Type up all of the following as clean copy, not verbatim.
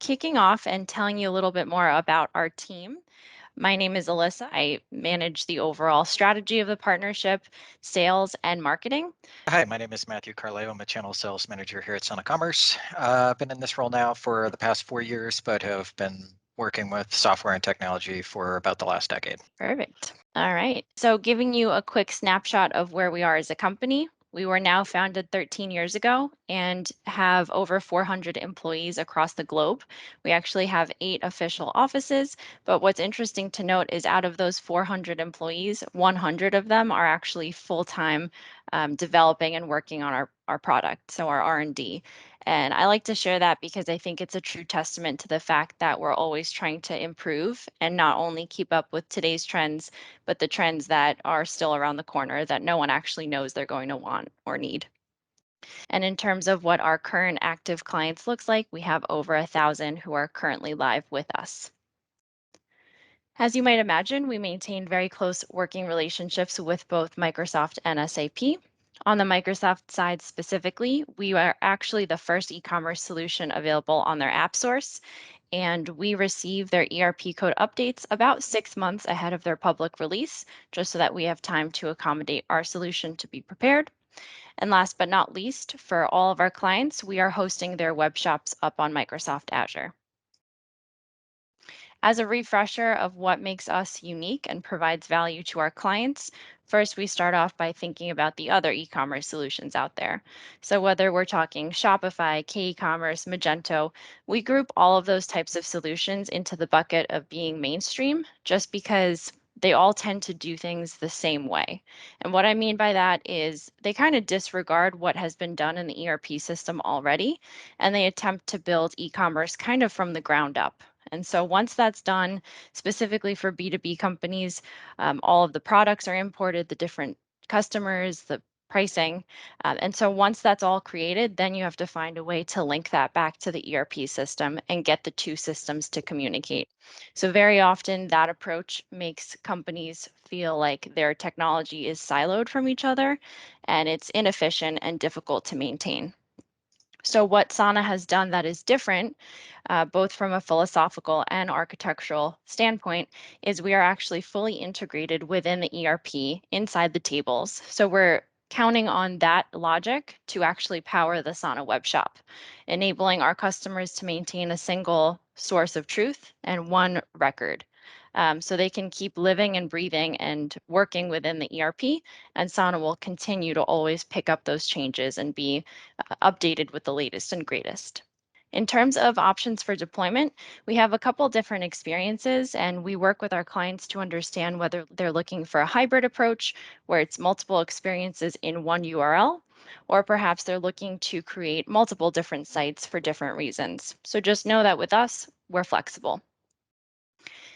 kicking off and telling you a little bit more about our team. My name is Alyssa. I manage the overall strategy of the partnership, sales, and marketing. Hi, my name is Matthew Carleo. I'm a channel sales manager here at eCommerce. I've been in this role now for the past 4 years, but have been working with software and technology for about the last decade. Perfect. All right. So, giving you a quick snapshot of where we are as a company, we were now founded 13 years ago and have over 400 employees across the globe. We actually have 8 official offices, but what's interesting to note is out of those 400 employees, 100 of them are actually full-time developing and working on our product, so our R&D. And I like to share that because I think it's a true testament to the fact that we're always trying to improve and not only keep up with today's trends, but the trends that are still around the corner that no one actually knows they're going to want or need. And in terms of what our current active clients looks like, we have over 1,000 who are currently live with us. As you might imagine, we maintain very close working relationships with both Microsoft and SAP. On the Microsoft side specifically, we are actually the first e-commerce solution available on their app source, and we receive their ERP code updates about 6 months ahead of their public release, just so that we have time to accommodate our solution to be prepared. And last but not least, for all of our clients, we are hosting their web shops up on Microsoft Azure. As a refresher of what makes us unique and provides value to our clients, first we start off by thinking about the other e commerce solutions out there. So, whether we're talking Shopify, K commerce, Magento, we group all of those types of solutions into the bucket of being mainstream just because they all tend to do things the same way. And what I mean by that is they kind of disregard what has been done in the ERP system already, and they attempt to build e commerce kind of from the ground up. And so once that's done, specifically for B2B companies, all of the products are imported, the different customers, the pricing. And so once that's all created, then you have to find a way to link that back to the ERP system and get the two systems to communicate. So very often that approach makes companies feel like their technology is siloed from each other and it's inefficient and difficult to maintain. So, what Sana has done that is different, both from a philosophical and architectural standpoint, is we are actually fully integrated within the ERP inside the tables. So, we're counting on that logic to actually power the Sana web shop, enabling our customers to maintain a single source of truth and one record. So they can keep living and breathing and working within the ERP, and Sana will continue to always pick up those changes and be updated with the latest and greatest. In terms of options for deployment, we have a couple different experiences, and we work with our clients to understand whether they're looking for a hybrid approach where it's multiple experiences in one URL, or perhaps they're looking to create multiple different sites for different reasons. So just know that with us, we're flexible.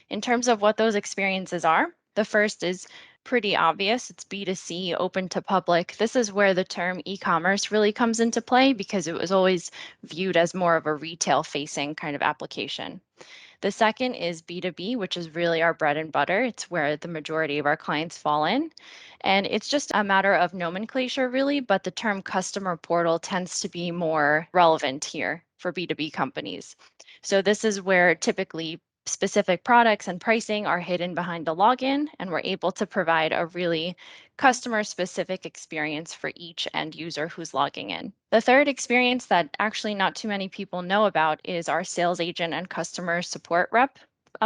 In terms of what those experiences are, the first is pretty obvious. It's B2C, open to public. This is where the term e commerce really comes into play because it was always viewed as more of a retail facing kind of application. The second is B2B, which is really our bread and butter. It's where the majority of our clients fall in. And it's just a matter of nomenclature, really, but the term customer portal tends to be more relevant here for B2B companies. So, this is where typically specific products and pricing are hidden behind a login, and we're able to provide a really customer specific experience for each end user who's logging in. The third experience that actually not too many people know about is our sales agent and customer support rep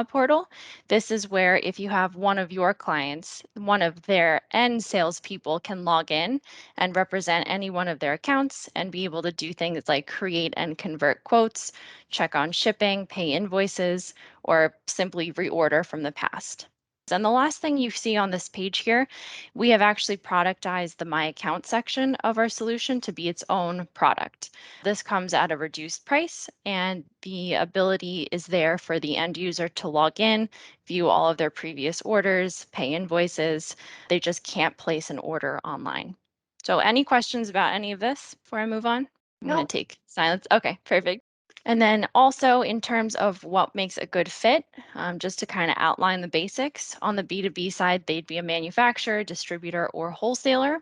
portal. This is where if you have one of your clients, one of their end salespeople can log in and represent any one of their accounts and be able to do things like create and convert quotes, check on shipping, pay invoices, or simply reorder from the past. And the last thing you see on this page here, we have actually productized the My Account section of our solution to be its own product. This comes at a reduced price, and the ability is there for the end user to log in, view all of their previous orders, pay invoices. They just can't place an order online. So, any questions about any of this before I move on? I'm going to No, take silence. Okay, perfect. And then also in terms of what makes a good fit, just to kind of outline the basics, on the B2B side, they'd be a manufacturer, distributor, or wholesaler.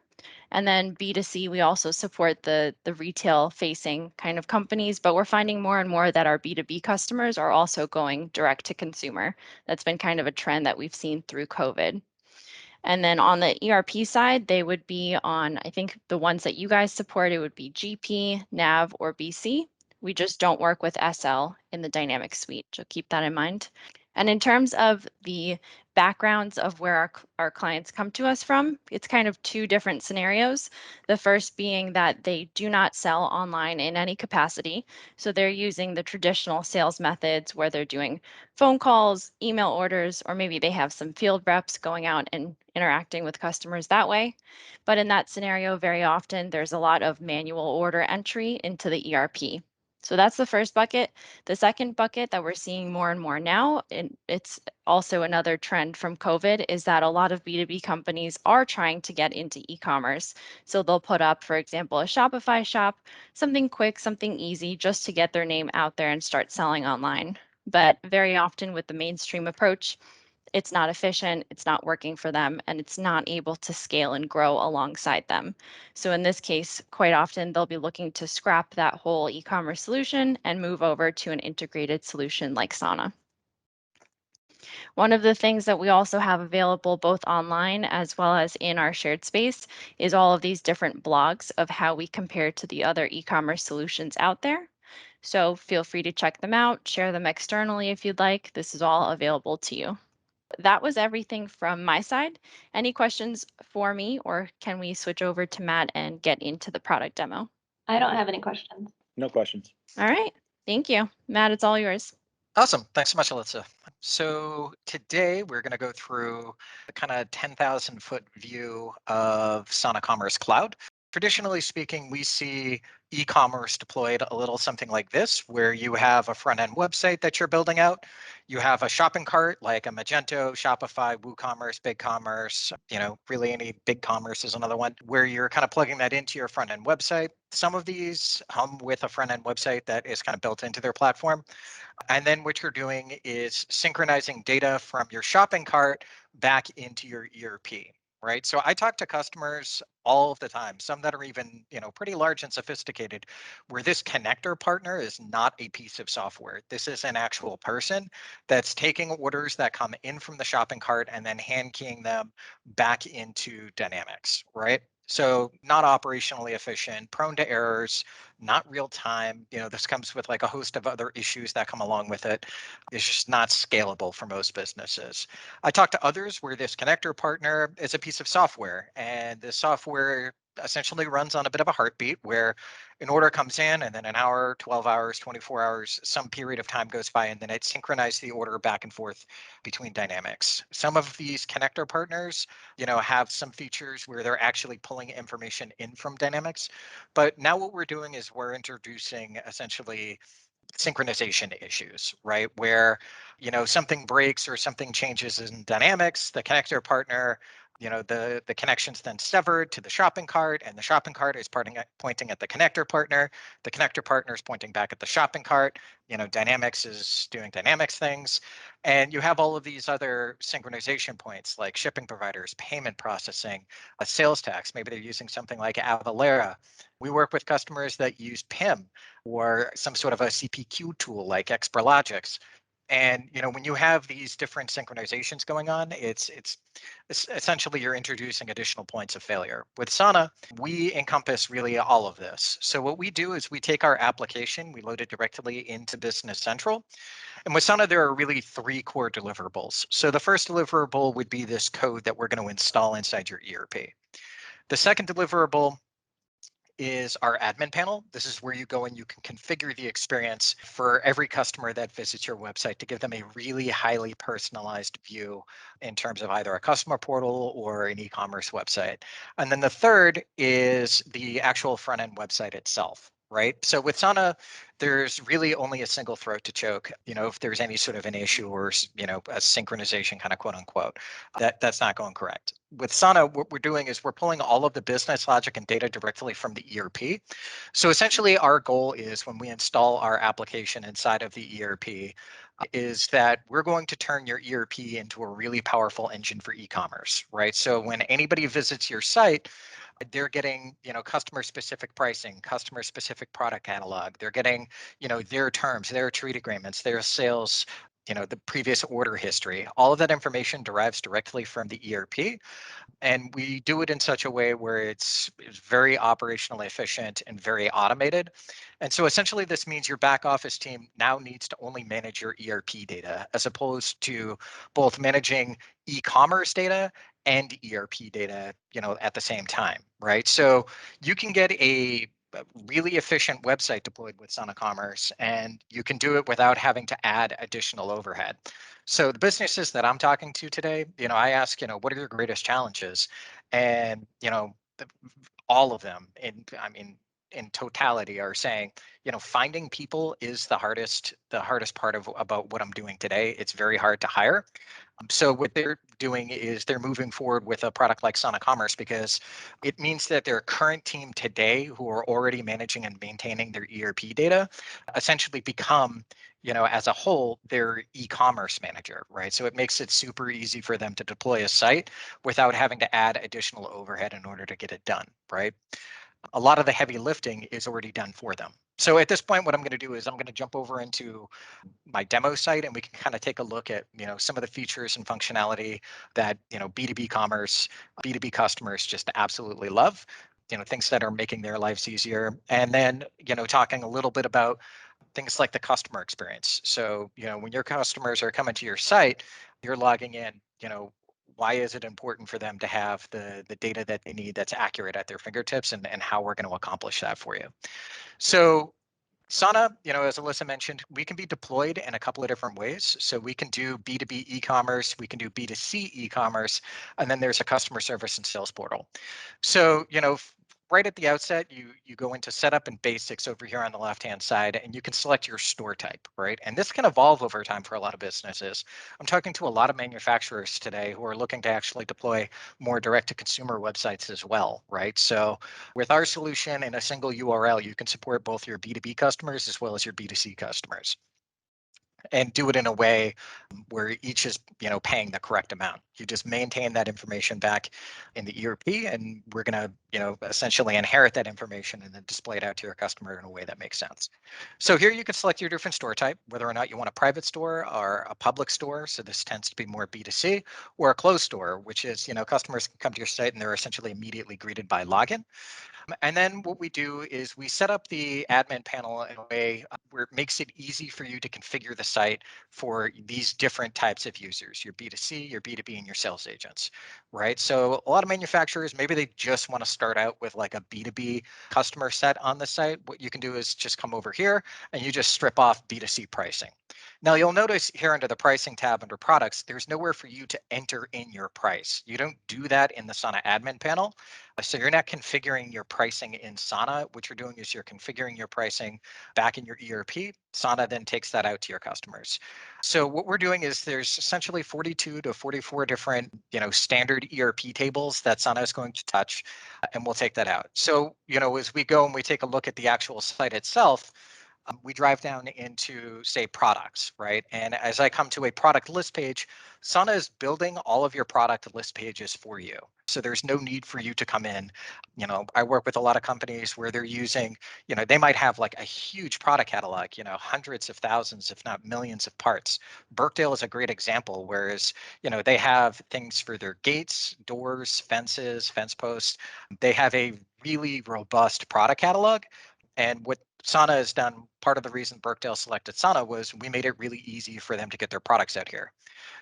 And then B2C, we also support the retail facing kind of companies, but we're finding more and more that our B2B customers are also going direct to consumer. That's been kind of a trend that we've seen through COVID. And then on the ERP side, they would be on, I think the ones that you guys support, it would be GP, NAV, or BC. We just don't work with SL in the Dynamics suite, so keep that in mind. And in terms of the backgrounds of where our clients come to us from, it's kind of two different scenarios. The first being that they do not sell online in any capacity. So they're using the traditional sales methods where they're doing phone calls, email orders, or maybe they have some field reps going out and interacting with customers that way. But in that scenario, very often there's a lot of manual order entry into the ERP. So that's the first bucket. The second bucket that we're seeing more and more now, and it's also another trend from COVID, is that a lot of B2B companies are trying to get into e-commerce. So they'll put up, for example, a Shopify shop, something quick, something easy, just to get their name out there and start selling online. But very often with the mainstream approach, it's not efficient, it's not working for them, and it's not able to scale and grow alongside them. So in this case, quite often they'll be looking to scrap that whole e-commerce solution and move over to an integrated solution like Sana. One of the things that we also have available both online as well as in our shared space is all of these different blogs of how we compare to the other e-commerce solutions out there. So feel free to check them out, share them externally if you'd like. This is all available to you. That was everything from my side. Any questions for me, or can we switch over to Matt and get into the product demo? I don't have any questions. No questions. All right. Thank you. Matt, it's all yours. Awesome. Thanks so much, Alyssa. So today we're going to go through the kind of 10,000-foot view of Sana Commerce Cloud. Traditionally speaking, we see e-commerce deployed a little something like this, where you have a front-end website that you're building out. You have a shopping cart like a Magento, Shopify, WooCommerce, BigCommerce, really any BigCommerce is another one, where you're kind of plugging that into your front-end website. Some of these come with a front-end website that is kind of built into their platform. And then what you're doing is synchronizing data from your shopping cart back into your ERP, right? So I talk to customers all of the time, some that are even, pretty large and sophisticated, where this connector partner is not a piece of software. This is an actual person that's taking orders that come in from the shopping cart and then hand keying them back into Dynamics, right? So not operationally efficient, prone to errors, not real time. This comes with like a host of other issues that come along with it. It's just not scalable for most businesses. I talked to others where this connector partner is a piece of software, and the software essentially runs on a bit of a heartbeat where an order comes in and then an hour, 12 hours, 24 hours, some period of time goes by, and then it synchronizes the order back and forth between Dynamics. Some of these connector partners, have some features where they're actually pulling information in from Dynamics. But now what we're doing is we're introducing essentially synchronization issues, right? Where, something breaks or something changes in Dynamics, the connector partner, the connection's then severed to the shopping cart, and the shopping cart is pointing at the connector partner. The connector partner is pointing back at the shopping cart. Dynamics is doing Dynamics things. And you have all of these other synchronization points like shipping providers, payment processing, a sales tax. Maybe they're using something like Avalara. We work with customers that use PIM or some sort of a CPQ tool like Expralogics. And when you have these different synchronizations going on, it's essentially you're introducing additional points of failure. With Sana, we encompass really all of this. So what we do is we take our application, we load it directly into Business Central. And with Sana, there are really three core deliverables. So the first deliverable would be this code that we're going to install inside your ERP. The second deliverable is our admin panel. This is where you go and you can configure the experience for every customer that visits your website to give them a really highly personalized view in terms of either a customer portal or an e-commerce website. And then the third is the actual front end website itself, right? So with Sana, there's really only a single throat to choke. If there's any sort of an issue or a synchronization kind of quote unquote, that's not going correct. With Sana, what we're doing is we're pulling all of the business logic and data directly from the ERP. So essentially, our goal is when we install our application inside of the ERP, is that we're going to turn your ERP into a really powerful engine for e-commerce, right? So when anybody visits your site, they're getting customer specific pricing, customer specific product catalog. They're getting their terms, their trade agreements, their sales, the previous order history. All of that information derives directly from the ERP, and we do it in such a way where it's very operationally efficient and very automated. And so essentially this means your back office team now needs to only manage your ERP data, as opposed to both managing e-commerce data and ERP data, at the same time, right? So you can get a really efficient website deployed with Sana Commerce, and you can do it without having to add additional overhead. So the businesses that I'm talking to today, I ask, what are your greatest challenges? And, all of them, in totality, are saying, finding people is the hardest part of about what I'm doing today. It's very hard to hire. So what they're doing is they're moving forward with a product like Sana Commerce, because it means that their current team today, who are already managing and maintaining their ERP data, essentially become, as a whole, their e-commerce manager, right? So it makes it super easy for them to deploy a site without having to add additional overhead in order to get it done, right? A lot of the heavy lifting is already done for them. So at this point, what I'm going to do is I'm going to jump over into my demo site, and we can kind of take a look at some of the features and functionality that B2B commerce, B2B customers just absolutely love, things that are making their lives easier. And then talking a little bit about things like the customer experience. So when your customers are coming to your site, you're logging in, why is it important for them to have the data that they need that's accurate at their fingertips, and how we're going to accomplish that for you. So Sana, as Alyssa mentioned, we can be deployed in a couple of different ways. So we can do B2B e-commerce, we can do B2C e-commerce, and then there's a customer service and sales portal. So, right at the outset, you go into setup and basics over here on the left-hand side, and you can select your store type, right? And this can evolve over time for a lot of businesses. I'm talking to a lot of manufacturers today who are looking to actually deploy more direct-to-consumer websites as well, right? So with our solution in a single URL, you can support both your B2B customers as well as your B2C customers, and do it in a way where each is paying the correct amount. You just maintain that information back in the ERP, and we're going to essentially inherit that information and then display it out to your customer in a way that makes sense. So here you can select your different store type, whether or not you want a private store or a public store. So this tends to be more B2C, or a closed store, which is customers can come to your site and they're essentially immediately greeted by login. And then what we do is we set up the admin panel in a way where it makes it easy for you to configure the site for these different types of users, your B2C, your B2B, and your sales agents, right? So a lot of manufacturers, maybe they just want to start out with like a B2B customer set on the site. What you can do is just come over here and you just strip off B2C pricing. Now you'll notice here under the pricing tab under products, there's nowhere for you to enter in your price. You don't do that in the Sana admin panel. So you're not configuring your pricing in Sana. What you're doing is you're configuring your pricing back in your ERP. Sana then takes that out to your customers. So what we're doing is there's essentially 42 to 44 different, standard ERP tables that Sana is going to touch, and we'll take that out. So, as we go and we take a look at the actual site itself, we drive down into, say, products, right? And as I come to a product list page, Sana is building all of your product list pages for you. So there's no need for you to come in. I work with a lot of companies where they're using, they might have like a huge product catalog, hundreds of thousands, if not millions of parts. Birkdale is a great example, whereas, they have things for their gates, doors, fences, fence posts. They have a really robust product catalog. And what Sana has done, part of the reason Birkdale selected Sana was we made it really easy for them to get their products out here.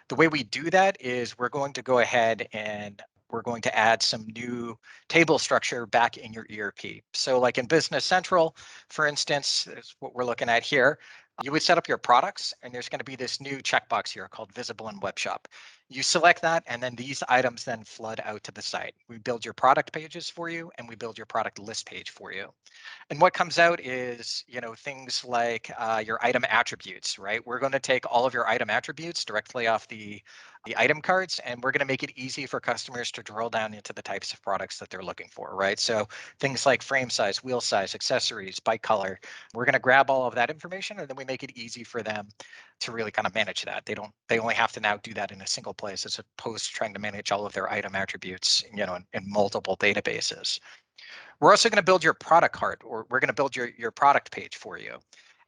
The way we do that is we're going to go ahead and we're going to add some new table structure back in your ERP. So like in Business Central, for instance, is what we're looking at here. You would set up your products, and there's going to be this new checkbox here called Visible in Web Shop. You select that, and then these items then flood out to the site. We build your product pages for you, and we build your product list page for you. And what comes out is, things like your item attributes, right? We're going to take all of your item attributes directly off the item cards, and we're going to make it easy for customers to drill down into the types of products that they're looking for, right? So things like frame size, wheel size, accessories, bike color. We're going to grab all of that information, and then we make it easy for them to really kind of manage that. They only have to now do that in a single place as opposed to trying to manage all of their item attributes, in multiple databases. We're also going to build your product cart, or we're going to build your product page for you.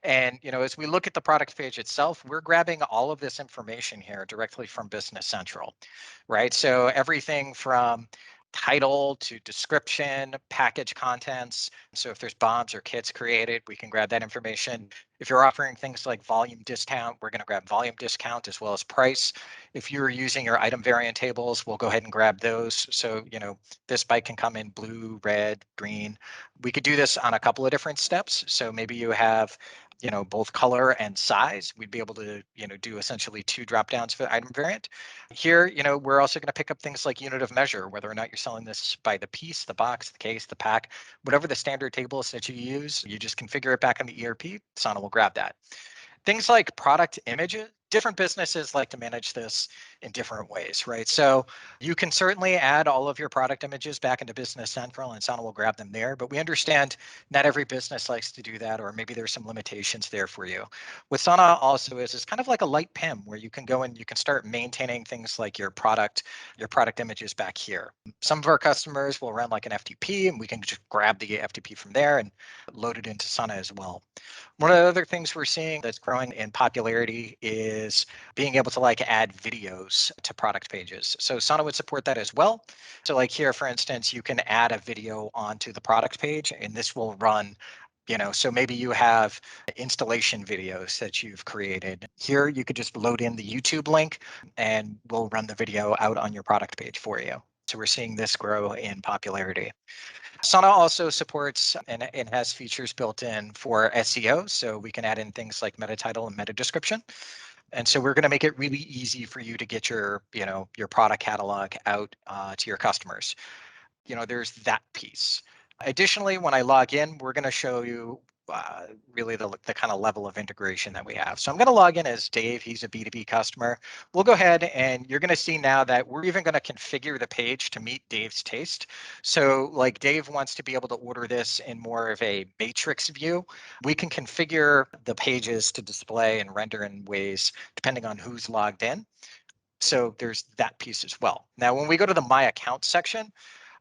And as we look at the product page itself, we're grabbing all of this information here directly from Business Central, right? So everything from title to description, package contents. So if there's bombs or kits created, we can grab that information. If you're offering things like volume discount, we're going to grab volume discount as well as price. If you're using your item variant tables, we'll go ahead and grab those. So, this bike can come in blue, red, green. We could do this on a couple of different steps. So maybe you have both color and size. We'd be able to, do essentially two drop downs for the item variant. Here, we're also going to pick up things like unit of measure, whether or not you're selling this by the piece, the box, the case, the pack, whatever the standard tables that you use, you just configure it back on the ERP. Sana will grab that. Things like product images, different businesses like to manage this in different ways, right? So you can certainly add all of your product images back into Business Central and Sana will grab them there, but we understand not every business likes to do that, or maybe there's some limitations there for you. What Sana also is it's kind of like a light PIM where you can go and you can start maintaining things like your product images back here. Some of our customers will run like an FTP and we can just grab the FTP from there and load it into Sana as well. One of the other things we're seeing that's growing in popularity is being able to like add videos to product pages. So Sana would support that as well. So like here, for instance, you can add a video onto the product page and this will run, so maybe you have installation videos that you've created. Here, you could just load in the YouTube link and we'll run the video out on your product page for you. So we're seeing this grow in popularity. Sana also supports and has features built in for SEO, so we can add in things like meta title and meta description. And so we're going to make it really easy for you to get your product catalog out to your customers. There's that piece. Additionally, when I log in, we're going to show you really the kind of level of integration that we have. So I'm going to log in as Dave. He's a B2B customer. We'll go ahead and you're going to see now that we're even going to configure the page to meet Dave's taste. So like Dave wants to be able to order this in more of a matrix view. We can configure the pages to display and render in ways depending on who's logged in. So there's that piece as well. Now, when we go to the My Account section,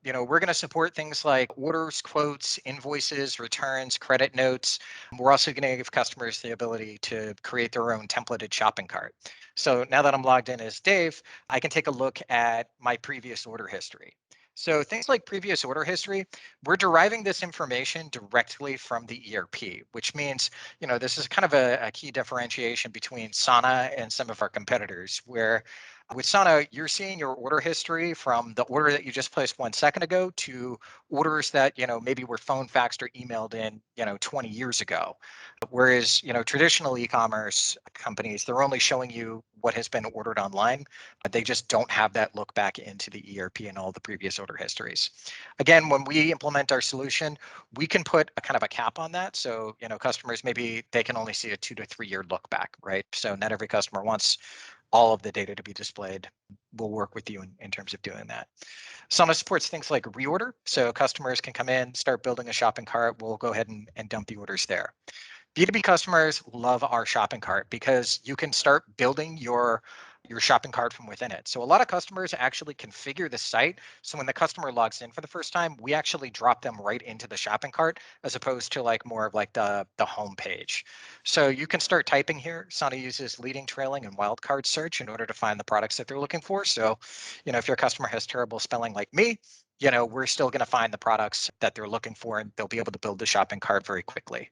we're going to support things like orders, quotes, invoices, returns, credit notes. We're also going to give customers the ability to create their own templated shopping cart. So now that I'm logged in as Dave, I can take a look at my previous order history. So things like previous order history, we're deriving this information directly from the ERP, which means, this is kind of a key differentiation between Sana and some of our competitors, where with Sana, you're seeing your order history from the order that you just placed 1 second ago to orders that, maybe were phone, faxed, or emailed in, 20 years ago. Whereas, traditional e-commerce companies, they're only showing you what has been ordered online, but they just don't have that look back into the ERP and all the previous order histories. Again, when we implement our solution, we can put a kind of a cap on that. So, customers, maybe they can only see a 2 to 3 year look back, right? So not every customer wants all of the data to be displayed. We'll work with you in terms of doing that. Sana supports things like reorder. So customers can come in, start building a shopping cart. We'll go ahead and dump the orders there. B2B customers love our shopping cart because you can start building your shopping cart from within it. So a lot of customers actually configure the site. So when the customer logs in for the first time, we actually drop them right into the shopping cart as opposed to like more of like the home page. So you can start typing here. Sana uses leading, trailing, and wildcard search in order to find the products that they're looking for. So, if your customer has terrible spelling like me, we're still going to find the products that they're looking for and they'll be able to build the shopping cart very quickly.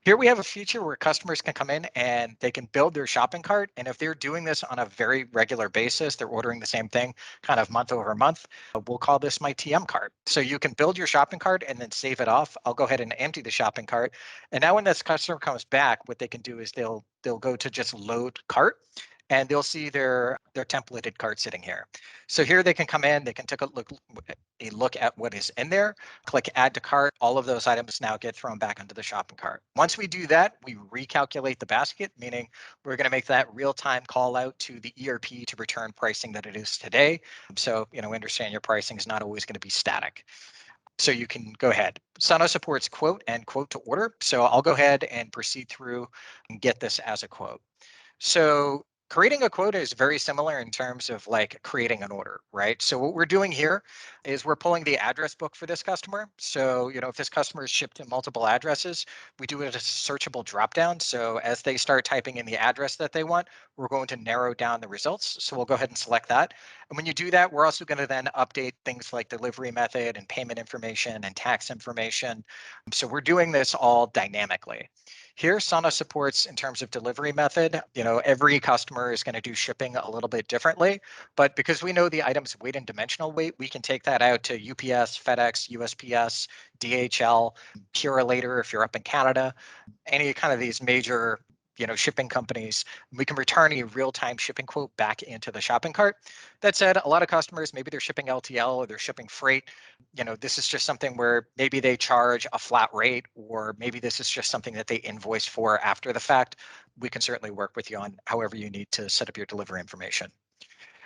Here we have a feature where customers can come in and they can build their shopping cart. And if they're doing this on a very regular basis, they're ordering the same thing kind of month over month, we'll call this my TM cart. So you can build your shopping cart and then save it off. I'll go ahead and empty the shopping cart. And now when this customer comes back, what they can do is they'll go to just load cart and they'll see their templated cart sitting here. So here they can come in, they can take a look at what is in there, click add to cart. All of those items now get thrown back into the shopping cart. Once we do that, we recalculate the basket, meaning we're going to make that real-time call out to the ERP to return pricing that it is today. So, understand your pricing is not always going to be static. So you can go ahead. Sana supports quote and quote to order. So I'll go ahead and proceed through and get this as a quote. So creating a quote is very similar in terms of like creating an order, right? So what we're doing here is we're pulling the address book for this customer. So, if this customer is shipped to multiple addresses, we do it as a searchable dropdown. So as they start typing in the address that they want, we're going to narrow down the results. So we'll go ahead and select that. And when you do that, we're also going to then update things like delivery method and payment information and tax information. So we're doing this all dynamically. Here, Sana supports in terms of delivery method. Every customer is going to do shipping a little bit differently, but because we know the item's weight and dimensional weight, we can take that out to UPS, FedEx, USPS, DHL, Purolator if you're up in Canada, any kind of these major shipping companies. We can return a real-time shipping quote back into the shopping cart. That said, a lot of customers, maybe they're shipping LTL or they're shipping freight. This is just something where maybe they charge a flat rate, or maybe this is just something that they invoice for after the fact. We can certainly work with you on however you need to set up your delivery information.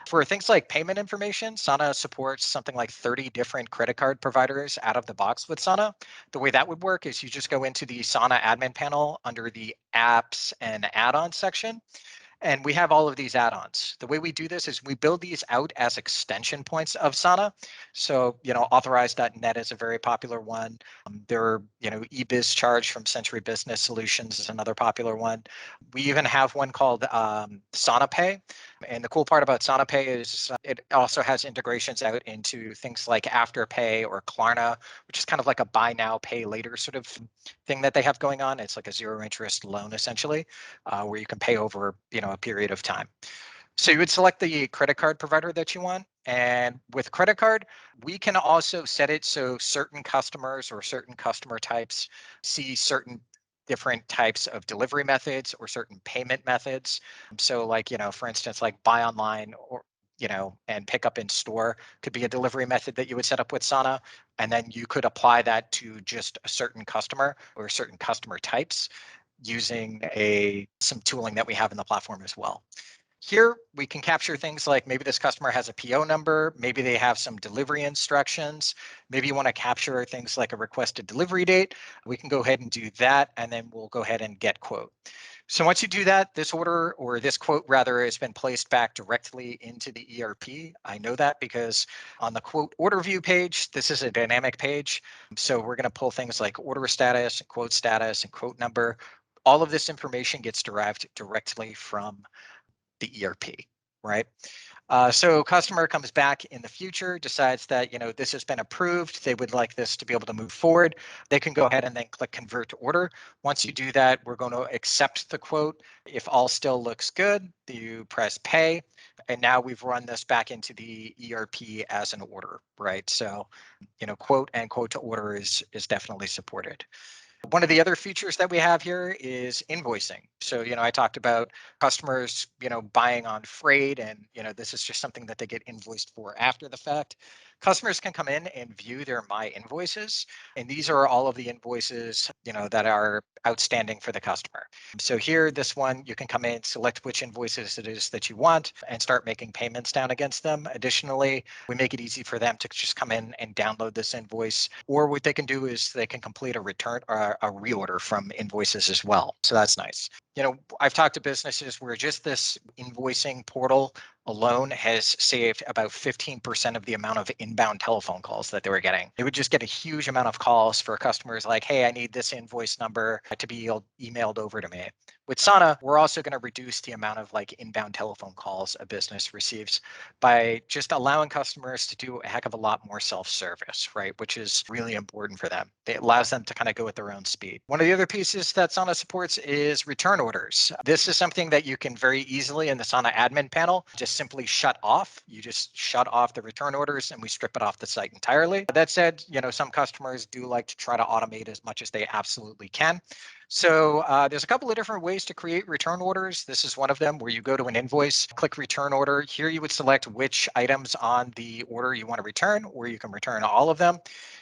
For things like payment information, Sana supports something like 30 different credit card providers out of the box with Sana. The way that would work is you just go into the Sana admin panel under the apps and add-ons section, and we have all of these add-ons. The way we do this is we build these out as extension points of Sana. So, Authorize.net is a very popular one. There are, eBiz Charge from Century Business Solutions is another popular one. We even have one called Sana Pay. And the cool part about Sana Pay is it also has integrations out into things like Afterpay or Klarna, which is kind of like a buy now, pay later sort of thing that they have going on. It's like a zero interest loan essentially, where you can pay over a period of time. So you would select the credit card provider that you want. And with credit card, we can also set it so certain customers or certain customer types see certain different types of delivery methods or certain payment methods. So like, for instance, like buy online or and pick up in store could be a delivery method that you would set up with Sana. And then you could apply that to just a certain customer or certain customer types using some tooling that we have in the platform as well. Here, we can capture things like maybe this customer has a PO number, maybe they have some delivery instructions, maybe you want to capture things like a requested delivery date. We can go ahead and do that, and then we'll go ahead and get quote. So once you do that, this order, or this quote rather, has been placed back directly into the ERP. I know that because on the quote order view page, this is a dynamic page. So we're going to pull things like order status and quote number. All of this information gets derived directly from the ERP, right? So customer comes back in the future, decides that this has been approved. They would like this to be able to move forward. They can go ahead and then click convert to order. Once you do that, we're going to accept the quote. If all still looks good, you press pay. And now we've run this back into the ERP as an order, right? So, quote and quote to order is definitely supported. One of the other features that we have here is invoicing. So, I talked about customers, buying on freight, and, this is just something that they get invoiced for after the fact. Customers can come in and view their My Invoices, and these are all of the invoices, that are outstanding for the customer. So here, this one, you can come in, select which invoices it is that you want, and start making payments down against them. Additionally, we make it easy for them to just come in and download this invoice, or what they can do is they can complete a return or a reorder from invoices as well. So that's nice. I've talked to businesses where just this invoicing portal alone has saved about 15% of the amount of inbound telephone calls that they were getting. They would just get a huge amount of calls for customers like, hey, I need this invoice number to be emailed over to me. With Sana, we're also going to reduce the amount of like inbound telephone calls a business receives by just allowing customers to do a heck of a lot more self-service, right? Which is really important for them. It allows them to kind of go at their own speed. One of the other pieces that Sana supports is return orders. This is something that you can very easily in the Sana admin panel just simply shut off. You just shut off the return orders and we strip it off the site entirely. That said, some customers do like to try to automate as much as they absolutely can. So there's a couple of different ways to create return orders. This is one of them where you go to an invoice, click return order. Here you would select which items on the order you want to return, or you can return all of them.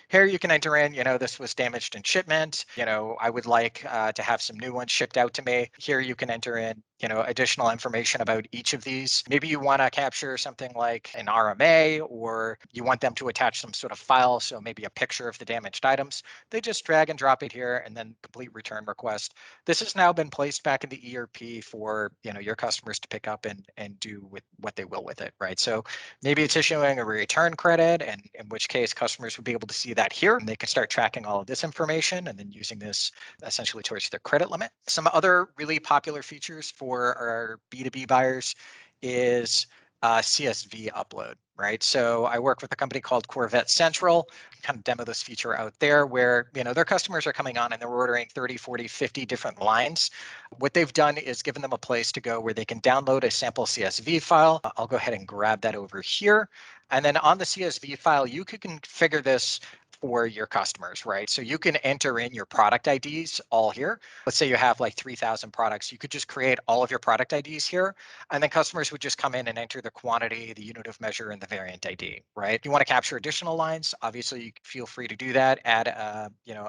Here you can enter in, this was damaged in shipment. I would like to have some new ones shipped out to me. Here you can enter in, additional information about each of these. Maybe you want to capture something like an RMA, or you want them to attach some sort of file. So maybe a picture of the damaged items. They just drag and drop it here and then complete return request. This has now been placed back in the ERP for your customers to pick up and do with what they will with it, right? So maybe it's issuing a return credit, and in which case customers would be able to see that here, and they can start tracking all of this information and then using this essentially towards their credit limit. Some other really popular features for our B2B buyers is CSV Upload, right? So I work with a company called Corvette Central, kind of demo this feature out there where, their customers are coming on and they're ordering 30, 40, 50 different lines. What they've done is given them a place to go where they can download a sample CSV file. I'll go ahead and grab that over here. And then on the CSV file, you can configure this for your customers, right? So you can enter in your product IDs all here. Let's say you have like 3,000 products. You could just create all of your product IDs here, and then customers would just come in and enter the quantity, the unit of measure, and the variant ID, right? If you want to capture additional lines, obviously you feel free to do that. Add,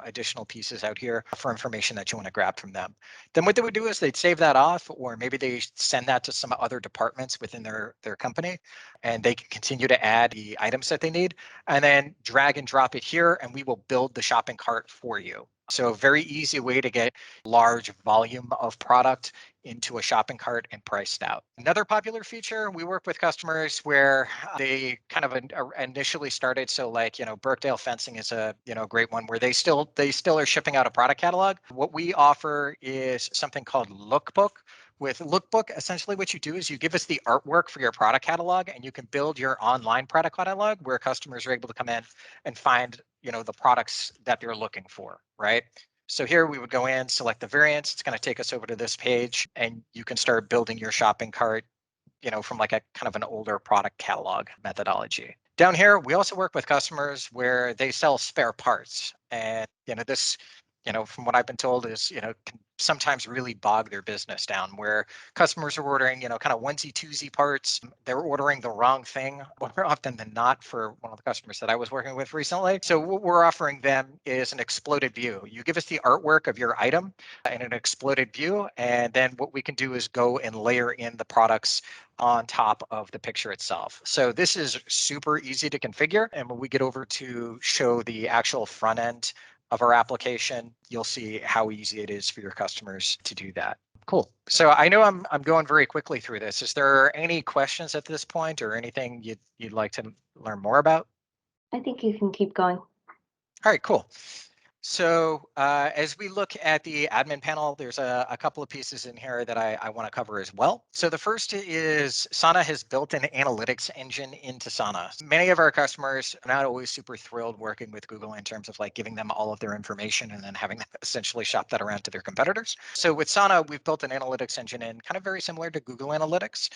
additional pieces out here for information that you want to grab from them. Then what they would do is they'd save that off, or maybe they send that to some other departments within their company, and they can continue to add the items that they need, and then drag and drop it here, and we will build the shopping cart for you. So a very easy way to get large volume of product into a shopping cart and priced out. Another popular feature, we work with customers where they kind of initially started. So like, Birkdale Fencing is a, great one where they still are shipping out a product catalog. What we offer is something called Lookbook. With Lookbook, essentially what you do is you give us the artwork for your product catalog, and you can build your online product catalog where customers are able to come in and find, the products that they're looking for, right? So here we would go in, select the variants. It's going to take us over to this page, and you can start building your shopping cart, from like a kind of an older product catalog methodology. Down here, we also work with customers where they sell spare parts. And, this, from what I've been told is, can sometimes really bog their business down where customers are ordering, kind of onesie twosie parts. They're ordering the wrong thing more often than not for one of the customers that I was working with recently. So what we're offering them is an exploded view. You give us the artwork of your item in an exploded view, and then what we can do is go and layer in the products on top of the picture itself. So this is super easy to configure. And when we get over to show the actual front end of our application, you'll see how easy it is for your customers to do that. Cool. So I know I'm going very quickly through this. Is there any questions at this point, or anything you'd like to learn more about? I think you can keep going. All right, cool. So as we look at the admin panel, there's a couple of pieces in here that I want to cover as well. So the first is Sana has built an analytics engine into Sana. Many of our customers are not always super thrilled working with Google in terms of like giving them all of their information and then having them essentially shop that around to their competitors. So with Sana, we've built an analytics engine in kind of very similar to Google Analytics,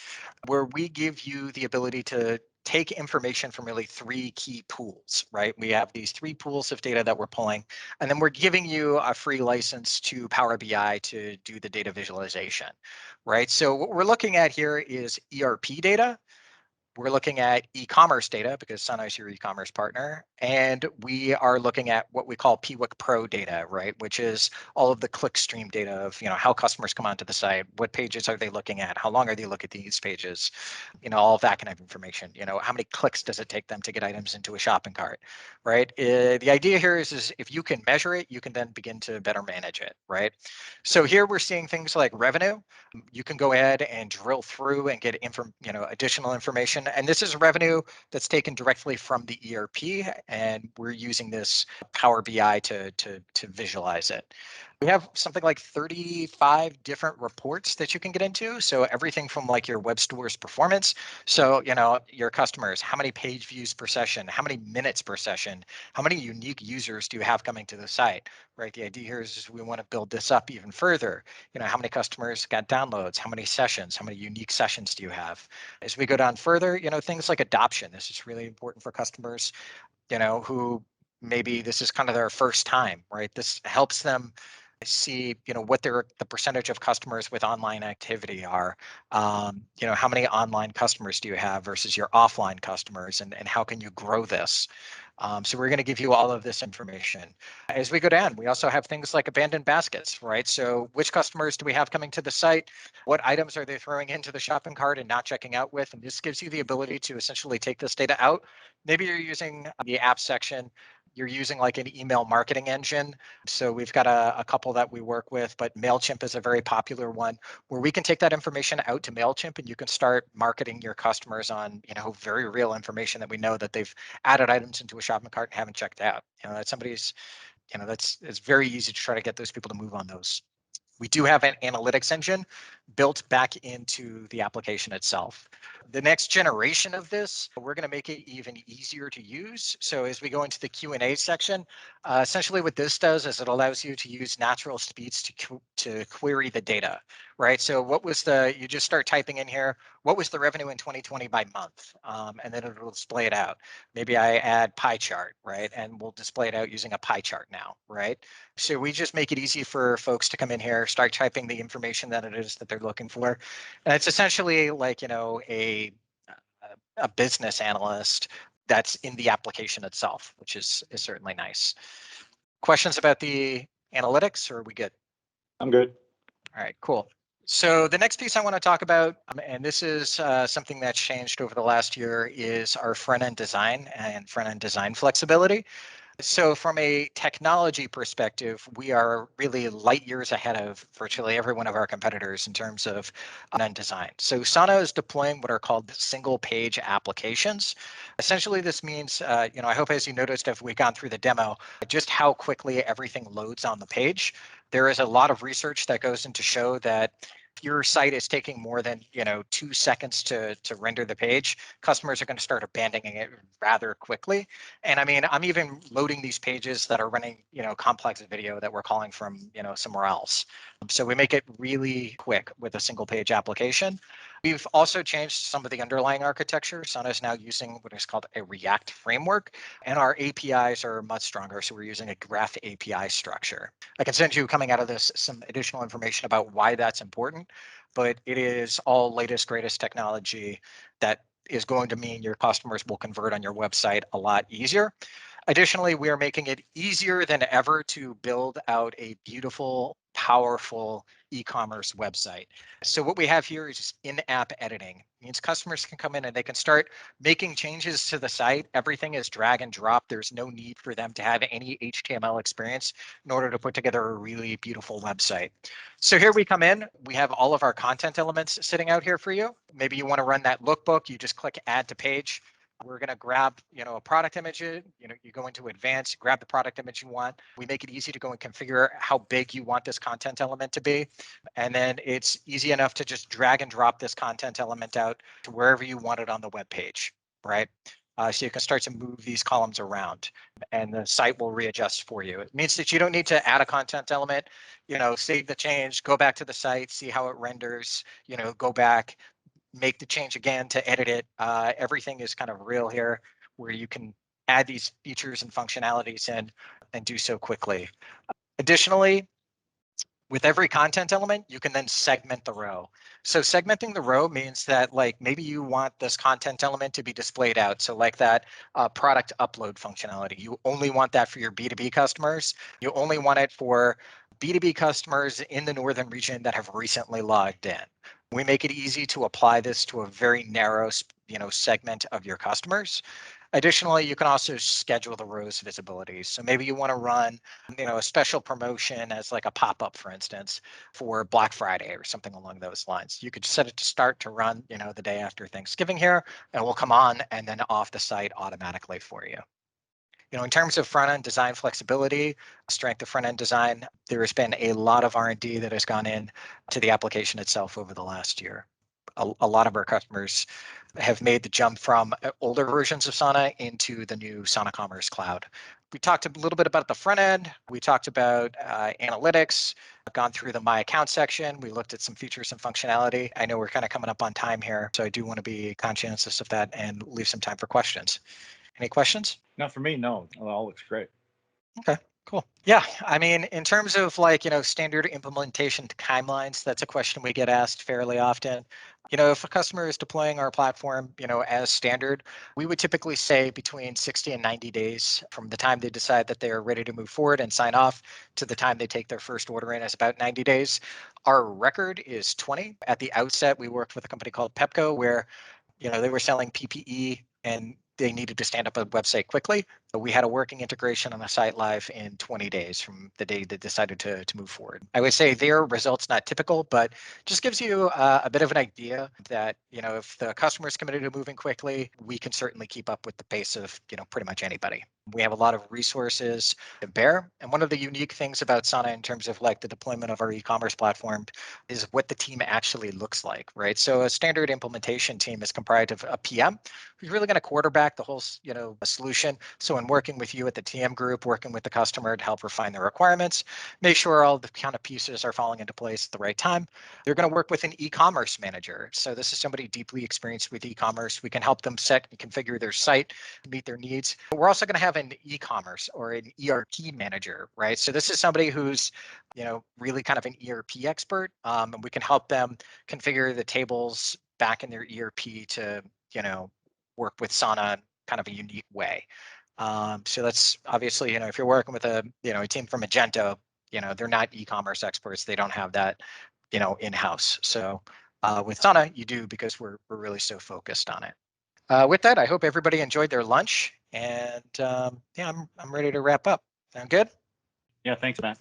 where we give you the ability to take information from really three key pools, right? We have these three pools of data that we're pulling, and then we're giving you a free license to Power BI to do the data visualization, right? So what we're looking at here is ERP data. We're looking at e-commerce data because Sana is your e-commerce partner. And we are looking at what we call PWIC Pro data, right? Which is all of the clickstream data of, how customers come onto the site, what pages are they looking at, how long are they looking at these pages, all of that kind of information. How many clicks does it take them to get items into a shopping cart, right? The idea here is if you can measure it, you can then begin to better manage it, right? So here we're seeing things like revenue. You can go ahead and drill through and get additional information. And this is revenue that's taken directly from the ERP, and we're using this Power BI to visualize it. We have something like 35 different reports that you can get into. So everything from like your web store's performance. So, your customers, how many page views per session, how many minutes per session, how many unique users do you have coming to the site, right? The idea here is we want to build this up even further. How many customers got downloads, how many sessions, how many unique sessions do you have? As we go down further, things like adoption. This is really important for customers, who maybe this is kind of their first time, right? This helps them see, what the percentage of customers with online activity are. How many online customers do you have versus your offline customers, and how can you grow this? So we're going to give you all of this information. As we go down, we also have things like abandoned baskets, right? So which customers do we have coming to the site? What items are they throwing into the shopping cart and not checking out with? And this gives you the ability to essentially take this data out. Maybe you're using the app section, you're using like an email marketing engine. So we've got a couple that we work with, but MailChimp is a very popular one where we can take that information out to MailChimp and you can start marketing your customers on, very real information that we know that they've added items into a shopping cart and haven't checked out. That somebody's, it's very easy to try to get those people to move on those. We do have an analytics engine built back into the application itself. The next generation of this, we're going to make it even easier to use. So as we go into the Q&A section, essentially what this does is it allows you to use natural speeds to query the data, right? So you just start typing in here, what was the revenue in 2020 by month? And then it'll display it out. Maybe I add pie chart, right? And we'll display it out using a pie chart now, right? So we just make it easy for folks to come in here, start typing the information that it is that they're looking for. And it's essentially like, a business analyst that's in the application itself, which is certainly nice. Questions about the analytics, or are we good? I'm good. All right, cool. So the next piece I want to talk about, and this is something that's changed over the last year, is our front-end design and front-end design flexibility. So from a technology perspective, we are really light years ahead of virtually every one of our competitors in terms of front-end design. So Sana is deploying what are called single page applications. Essentially, this means, I hope as you noticed if we've gone through the demo, just how quickly everything loads on the page. There is a lot of research that goes into show that if your site is taking more than 2 seconds to render the page, customers are going to start abandoning it rather quickly. And I mean, I'm even loading these pages that are running, complex video that we're calling from, somewhere else. So we make it really quick with a single page application. We've also changed some of the underlying architecture. Sana is now using what is called a React framework, and our APIs are much stronger. So we're using a graph API structure. I can send you, coming out of this, some additional information about why that's important, but it is all latest, greatest technology that is going to mean your customers will convert on your website a lot easier. Additionally, we are making it easier than ever to build out a beautiful, powerful e-commerce website. So what we have here is just in-app editing. It means customers can come in and they can start making changes to the site. Everything is drag and drop. There's no need for them to have any HTML experience in order to put together a really beautiful website. So here we come in, we have all of our content elements sitting out here for you. Maybe you want to run that lookbook, you just click add to page. We're going to grab, a product image, you go into advanced, grab the product image you want. We make it easy to go and configure how big you want this content element to be. And then it's easy enough to just drag and drop this content element out to wherever you want it on the web page, right? So you can start to move these columns around and the site will readjust for you. It means that you don't need to add a content element, save the change, go back to the site, see how it renders, go back, make the change again to edit it. Everything is kind of real here where you can add these features and functionalities in and do so quickly. Additionally, with every content element, you can then segment the row. So segmenting the row means that like maybe you want this content element to be displayed out. So like that product upload functionality, you only want that for your B2B customers. You only want it for B2B customers in the northern region that have recently logged in. We make it easy to apply this to a very narrow, segment of your customers. Additionally, you can also schedule the rows visibility. So maybe you want to run, a special promotion as like a pop-up, for instance, for Black Friday or something along those lines. You could set it to start to run, the day after Thanksgiving here, and it will come on and then off the site automatically for you. In terms of front-end design flexibility, strength of front-end design, there has been a lot of R&D that has gone in to the application itself over the last year. A lot of our customers have made the jump from older versions of Sana into the new Sana Commerce Cloud. We talked a little bit about the front end. We talked about analytics, gone through the My Account section. We looked at some features and functionality. I know we're kind of coming up on time here, so I do want to be conscientious of that and leave some time for questions. Any questions? Not for me, no. It all looks great. Okay, cool. Yeah, I mean, in terms of standard implementation timelines, that's a question we get asked fairly often. If a customer is deploying our platform, as standard, we would typically say between 60 and 90 days from the time they decide that they are ready to move forward and sign off to the time they take their first order in is about 90 days. Our record is 20. At the outset, we worked with a company called Pepco where they were selling PPE and they needed to stand up a website quickly. But we had a working integration on the site live in 20 days from the day they decided to move forward. I would say their results not typical, but just gives you a bit of an idea that, if the customer is committed to moving quickly, we can certainly keep up with the pace of, pretty much anybody. We have a lot of resources to bear. And one of the unique things about Sana in terms of the deployment of our e-commerce platform is what the team actually looks like, right? So a standard implementation team is comprised of a PM who's really going to quarterback the whole, solution. So in working with you at the TM group, working with the customer to help refine the requirements, make sure all the kind of pieces are falling into place at the right time. They're going to work with an e-commerce manager. So this is somebody deeply experienced with e-commerce. We can help them set and configure their site to meet their needs. But we're also going to have an e-commerce or an ERP manager, right? So this is somebody who's really kind of an ERP expert, and we can help them configure the tables back in their ERP to work with Sana in kind of a unique way. So that's obviously, if you're working with a team from Magento, they're not e-commerce experts. They don't have that in-house. So with Sana, you do, because we're really so focused on it. With that, I hope everybody enjoyed their lunch, and yeah, I'm ready to wrap up. Sound good? Yeah, thanks, Matt.